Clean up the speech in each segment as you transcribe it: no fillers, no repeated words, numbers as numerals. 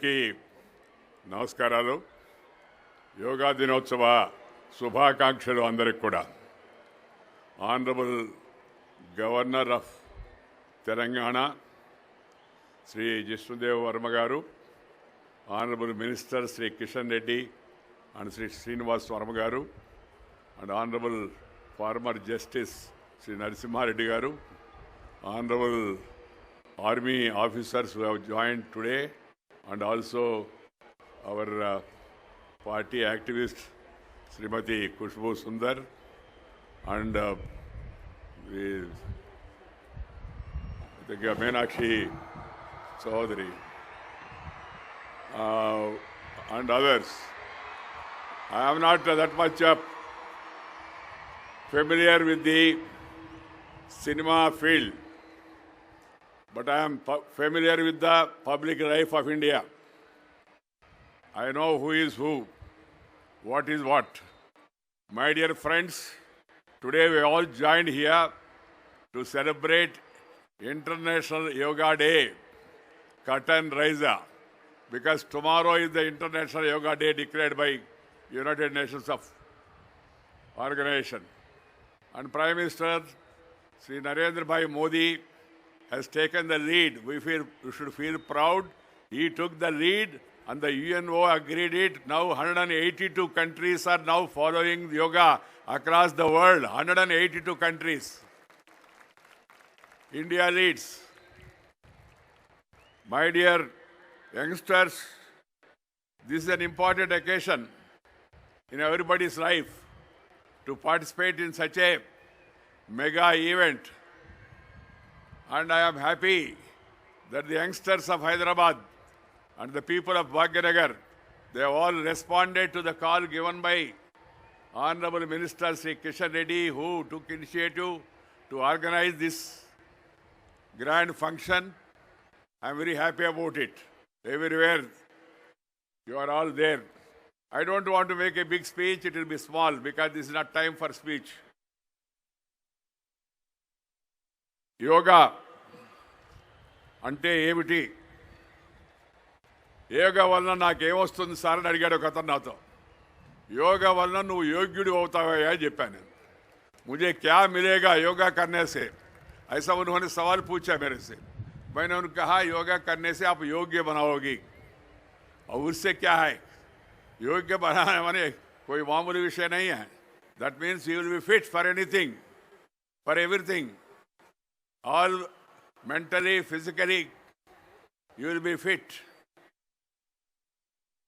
కి నమస్కారాలు. యోగా దినోత్సవ శుభాకాంక్షలు అందరికి కూడా. Honourable governor of Telangana Shri Jishnu Dev Varma garu, honourable minister Shri Kishan Reddy and Shri Srinivas Varma garu, and honourable former justice Shri Narasimha Reddy garu, honourable army officers who have joined today, and also our party activist Srimati Kushbu Sundar and the Meenakshi Chaudhary and others. I am not that much familiar with the cinema field, but I am familiar with the public life of India. I know who is who, what is what. My dear friends, today we all joined here to celebrate International Yoga Day, Curtain Raiser, because tomorrow is the International Yoga Day declared by United Nations of Organization. And Prime Minister Sri Narendra Bhai Modi has taken the lead. We should feel proud. He took the lead and the UNO agreed it. Now 182 countries are now following yoga across the world. 182 countries. India leads. My dear youngsters, this is an important occasion in everybody's life to participate in such a mega event. And I am happy that the youngsters of Hyderabad and the people of Bhagyanagar, they have all responded to the call given by Honorable Minister Sri Kishan Reddy, who took initiative to organize this grand function. I am very happy about it. Everywhere you are all there. I don't want to make a big speech, it will be small because this is not time for speech. Yoga అంటే ఏమిటి? యోగా వలన నాకేమొస్తుంది sir అని అడిగాడు ఒక అతను నాతో. యోగా వలన నువ్వు యోగ్యుడు అవుతావా అని చెప్పాను. मुझे क्या मिलेगा योगा करने से, ऐसा उन्होंने सवाल पूछा मेरे से. मैंने उन्हें कहा योगा करने से आप योग्य बनाओगी. और उससे क्या है, योग्य बनाने माने कोई मामूली विषय नहीं है. That means you will be fit for anything, for everything. All mentally, physically, you will be fit.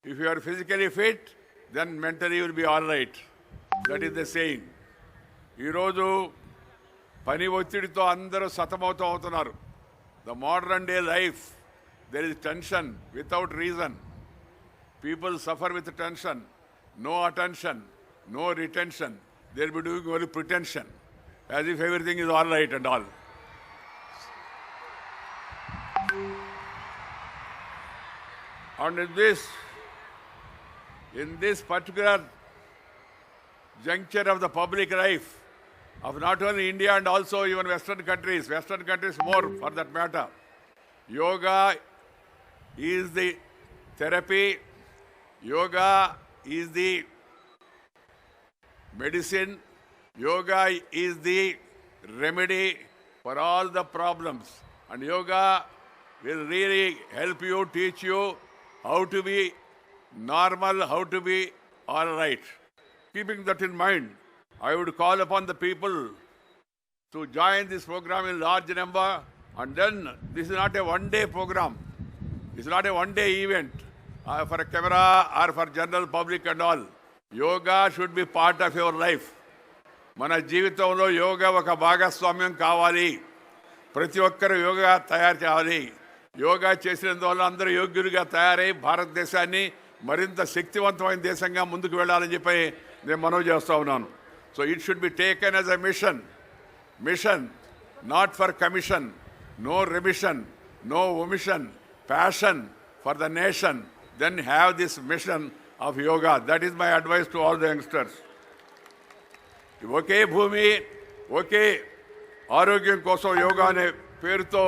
If you are physically fit, then mentally you will be all right. That is the saying. Ee roju pani ottidito andaru satamautu avutunnaru. The modern day life, there is tension without reason. People suffer with tension, no attention, no retention. They will be doing only pretension, as if everything is all right and all. And in this particular juncture of the public life of not only India and also even Western countries more for that matter, yoga is the therapy, yoga is the medicine, yoga is the remedy for all the problems. And yoga will really help you, teach you how to be normal, how to be all right. Keeping that in mind, I would call upon the people to join this program in large number. And then this is not a one-day program. It's not a one-day event for a camera or for general public and all. Yoga should be part of your life. Mana జీవితంలో యోగా ఒక భాగస్వామ్యం కావాలి. ప్రతి ఒక్కరు యోగా తయారు చేయాలి. యోగా చేసినందువల్ల అందరూ యోగ్యులుగా తయారై భారతదేశాన్ని మరింత శక్తివంతమైన దేశంగా ముందుకు వెళ్ళాలని చెప్పి నేను మనవి చేస్తూ ఉన్నాను. So it should be taken as a mission, not for commission, no remission, no omission, passion for the nation. Then have this mission of yoga. That is my advice to all the youngsters. ఒకే భూమి ఒకే ఆరోగ్యం కోసం యోగా అనే పేరుతో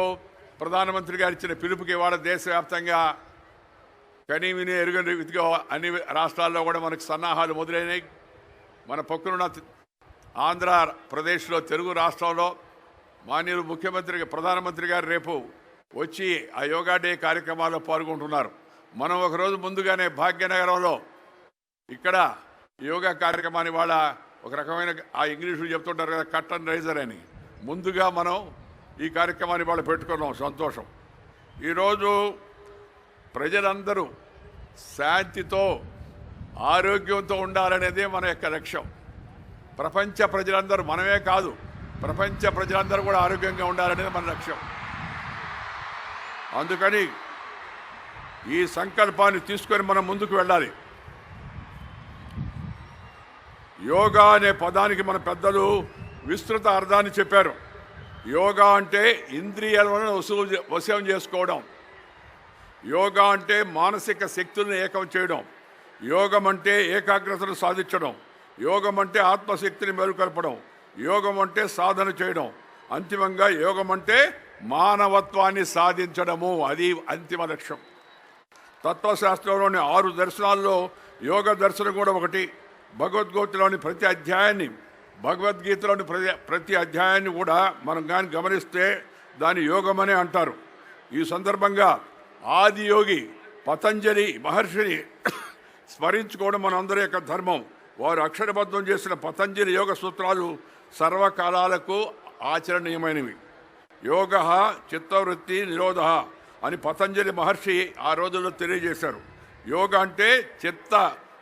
ప్రధానమంత్రి గారు ఇచ్చిన పిలుపుకి ఇవాళ దేశవ్యాప్తంగా కనీ విని ఎరుగని రీతిగా అన్ని రాష్ట్రాల్లో కూడా మనకు సన్నాహాలు మొదలైనాయి. మన పక్కనున్న ఆంధ్రప్రదేశ్లో తెలుగు రాష్ట్రంలో మాన్యులు ముఖ్యమంత్రి ప్రధానమంత్రి గారు రేపు వచ్చి ఆ యోగా డే కార్యక్రమాల్లో పాల్గొంటున్నారు. మనం ఒకరోజు ముందుగానే భాగ్యనగరంలో ఇక్కడ యోగా కార్యక్రమాన్ని వాళ్ళ ఒక రకమైన ఆ ఇంగ్లీషులు చెప్తుంటారు కదా, కట్ అండ్ రైజర్ అని, ముందుగా మనం ఈ కార్యక్రమాన్ని వాళ్ళు పెట్టుకున్నాం. సంతోషం. ఈరోజు ప్రజలందరూ శాంతితో ఆరోగ్యంతో ఉండాలనేదే మన యొక్క లక్ష్యం. ప్రపంచ ప్రజలందరూ, మనమే కాదు ప్రపంచ ప్రజలందరూ కూడా ఆరోగ్యంగా ఉండాలనేది మన లక్ష్యం. అందుకని ఈ సంకల్పాన్ని తీసుకొని మనం ముందుకు వెళ్ళాలి. యోగా అనే పదానికి మన పెద్దలు విస్తృత అర్థాన్ని చెప్పారు. యోగా అంటే ఇంద్రియాలను వశం చేసుకోవడం. యోగా అంటే మానసిక శక్తులను ఏకం చేయడం. యోగం అంటే ఏకాగ్రతను సాధించడం. యోగం అంటే ఆత్మశక్తిని మేలుకొల్పడం. యోగం అంటే సాధన చేయడం. అంతిమంగా యోగం అంటే మానవత్వాన్ని సాధించడము. అది అంతిమ లక్ష్యం. తత్వశాస్త్రంలోని 6 దర్శనాల్లో యోగ దర్శనం కూడా ఒకటి. భగవద్గీతలోని ప్రతి అధ్యాయాన్ని కూడా మనం కానీ గమనిస్తే దాన్ని యోగమనే అంటారు. ఈ సందర్భంగా ఆది యోగి పతంజలి మహర్షిని స్మరించుకోవడం మనందరి యొక్క ధర్మం. వారు అక్షరబద్ధం చేసిన పతంజలి యోగ సూత్రాలు సర్వకాలాలకు ఆచరణీయమైనవి. యోగ చిత్తవృత్తి నిరోధ అని పతంజలి మహర్షి ఆ రోజుల్లో తెలియజేశారు. యోగ అంటే చిత్త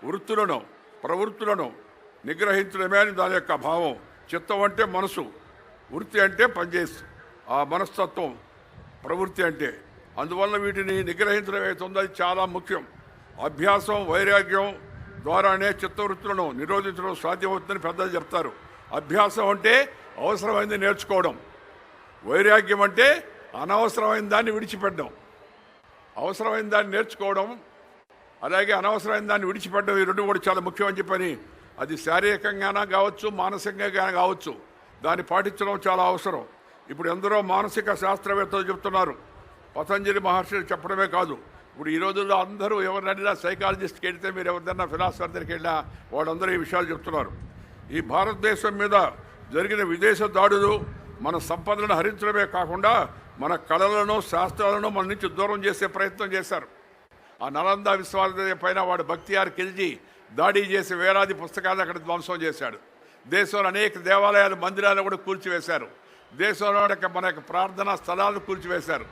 వృత్తులను ప్రవృత్తులను నిగ్రహించడమే అని దాని యొక్క భావం. చిత్తం అంటే మనసు, వృత్తి అంటే పనిచేసి ఆ మనస్తత్వం, ప్రవృత్తి అంటే. అందువల్ల వీటిని నిగ్రహించడం అవుతుందో అది చాలా ముఖ్యం. అభ్యాసం వైరాగ్యం ద్వారానే చిత్తవృత్తులను నిరోధించడం సాధ్యమవుతుందని పెద్దలు చెప్తారు. అభ్యాసం అంటే అవసరమైంది నేర్చుకోవడం. వైరాగ్యం అంటే అనవసరమైన దాన్ని విడిచిపెట్టడం. అవసరమైన దాన్ని నేర్చుకోవడం, అలాగే అనవసరమైన దాన్ని విడిచిపెట్టడం, ఈ రెండు కూడా చాలా ముఖ్యమని చెప్పని, అది శారీరకంగానే కావచ్చు మానసికంగా కావచ్చు, దాన్ని పాటించడం చాలా అవసరం. ఇప్పుడు ఎందరో మానసిక శాస్త్రవేత్తలు చెప్తున్నారు. పతంజలి మహర్షి చెప్పడమే కాదు, ఇప్పుడు ఈ రోజుల్లో అందరూ ఎవరినైనా సైకాలజిస్ట్కి వెళ్తే, మీరు ఎవరిదైనా ఫిలాసఫర్ దగ్గరికి వెళ్ళినా వాళ్ళందరూ ఈ విషయాలు చెప్తున్నారు. ఈ భారతదేశం మీద జరిగిన విదేశ దాడులు మన సంపదలను హరించడమే కాకుండా మన కళలను శాస్త్రాలను మన నుంచి దూరం చేసే ప్రయత్నం చేశారు. ఆ నలంద విశ్వవిద్యాలయం పైన వాడు బక్తియార్ ఖిల్జీ దాడి చేసి వేలాది పుస్తకాలను అక్కడ ధ్వంసం చేశాడు. దేశంలో అనేక దేవాలయాలు మందిరాలను కూడా కూల్చివేశారు. దేశంలో మన యొక్క ప్రార్థనా స్థలాలను కూల్చివేశారు.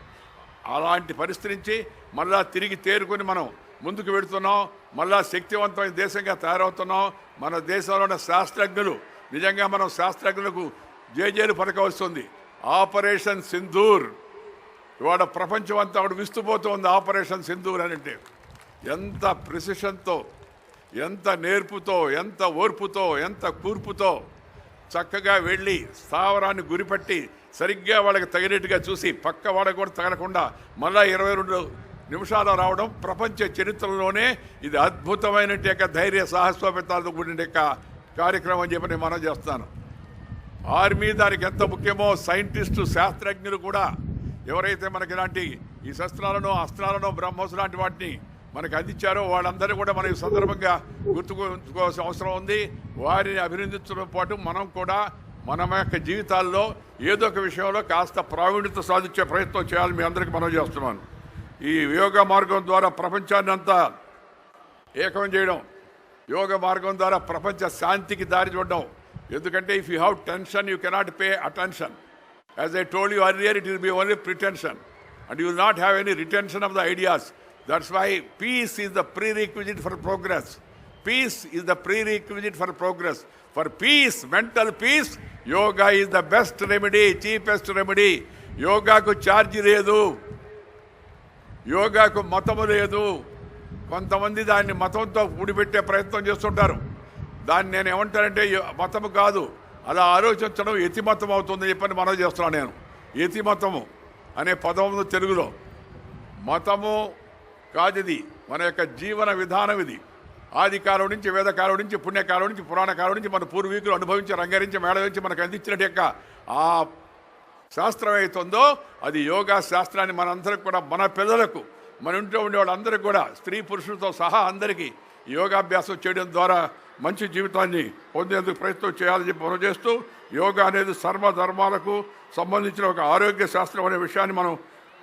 అలాంటి పరిస్థితి నుంచి మళ్ళా తిరిగి తేరుకొని మనం ముందుకు వెళుతున్నాం. మళ్ళా శక్తివంతమైన దేశంగా తయారవుతున్నాం. మన దేశంలో ఉన్న శాస్త్రజ్ఞులు, నిజంగా మనం శాస్త్రజ్ఞులకు జేజేలు పలకవస్తుంది. ఆపరేషన్ సింధూర్ ఇవాళ ప్రపంచం అంతా అక్కడ విస్తుపోతుంది. ఆపరేషన్ సింధూర్ అని అంటే ఎంత ప్రిసిషన్తో, ఎంత నేర్పుతో, ఎంత ఓర్పుతో, ఎంత కూర్పుతో చక్కగా వెళ్ళి స్థావరాన్ని గురిపట్టి సరిగ్గా వాళ్ళకి తగినట్టుగా చూసి పక్క వాళ్ళకి కూడా తగలకుండా మళ్ళా 22 నిమిషాలు రావడం ప్రపంచ చరిత్రలోనే ఇది అద్భుతమైన ధైర్య సాహసోపేతాలతో కూడిన కార్యక్రమం అని చెప్పి నేను మనం చేస్తాను. ఆర్మీ దానికి ఎంత ముఖ్యమో సైంటిస్టు శాస్త్రజ్ఞులు కూడా ఎవరైతే మనకి ఇలాంటి ఈ శస్త్రాలను అస్త్రాలను బ్రహ్మోస్ లాంటి వాటిని మనకు అందించారో వాళ్ళందరూ కూడా మన ఈ సందర్భంగా గుర్తుకోవాల్సిన అవసరం ఉంది. వారిని అభినందించడం పాటు మనం కూడా మన యొక్క జీవితాల్లో ఏదో ఒక విషయంలో కాస్త ప్రావీణ్యత సాధించే ప్రయత్నం చేయాలని మీ అందరికీ మనం చేస్తున్నాను. ఈ యోగా మార్గం ద్వారా ప్రపంచాన్ని అంతా ఏకం చేయడం, యోగ మార్గం ద్వారా ప్రపంచ శాంతికి దారి చూడడం. ఎందుకంటే if you have tension you cannot pay attention. As I told you earlier, it will be only pretension and you will not have any retention of the ideas. That's why peace is the prerequisite for progress. Peace is the prerequisite for progress. For peace, mental peace, yoga is the best remedy, cheapest remedy. యోగాకు ఛార్జీ లేదు, యోగాకు మతము లేదు. కొంతమంది దాన్ని మతంతో ఊడిపెట్టే ప్రయత్నం చేస్తుంటారు. దాన్ని నేను ఏమంటానంటే మతము కాదు, అలా ఆలోచించడం యతిమతం అవుతుందని చెప్పని మనం చేస్తున్నాను నేను. యతిమతము అనే పదం తెలుగులో. మతము కాదు, ఇది మన యొక్క జీవన విధానం. ఇది ఆది కాలం నుంచి, వేదకాలం నుంచి, పుణ్యకాలం నుంచి, పురాణ కాలం నుంచి మన పూర్వీకులు అనుభవించి రంగరించి మేళవించి మనకు అందించినట్టు యొక్క ఆ శాస్త్రం అవుతుందో అది యోగా శాస్త్రాన్ని మనందరికి కూడా మన పిల్లలకు మన ఇంట్లో ఉండే వాళ్ళందరికీ కూడా స్త్రీ పురుషులతో సహా అందరికీ యోగాభ్యాసం చేయడం ద్వారా మంచి జీవితాన్ని పొందేందుకు ప్రయత్నం చేయాలని చెప్పి మనం చేస్తూ, యోగా అనేది సర్వధర్మాలకు సంబంధించిన ఒక ఆరోగ్య శాస్త్రం అనే విషయాన్ని మనం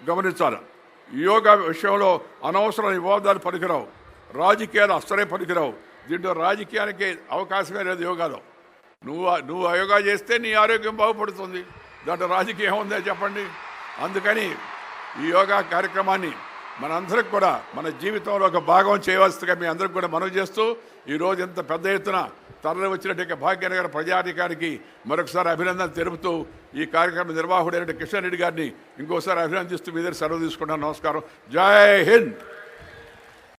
గమనించాలి. యోగా విషయంలో అనవసరమైన వివాదాలు పనికిరావు, రాజకీయాలు అస్సలే పనికిరావు. దీంట్లో రాజకీయానికి అవకాశమే లేదు యోగాలో. నువ్వు యోగా చేస్తే నీ ఆరోగ్యం బాగుపడుతుంది, దాంట్లో రాజకీయం ఉందే చెప్పండి. అందుకని ఈ యోగా కార్యక్రమాన్ని మనందరికి కూడా మన జీవితంలో ఒక భాగం చేయవలసిందిగా మీ అందరికి కూడా మనవి చేస్తూ, ఈరోజు ఇంత పెద్ద ఎత్తున తరలి వచ్చినట్టు భాగ్యనగర ప్రజాధికారికి మరొకసారి అభినందనలు తెలుపుతూ, ఈ కార్యక్రమ నిర్వాహకుడైన కిషన్ రెడ్డి గారిని ఇంకోసారి అభినందిస్తూ మీ దగ్గర సెలవు తీసుకుంటాను. నమస్కారం. జై హింద్.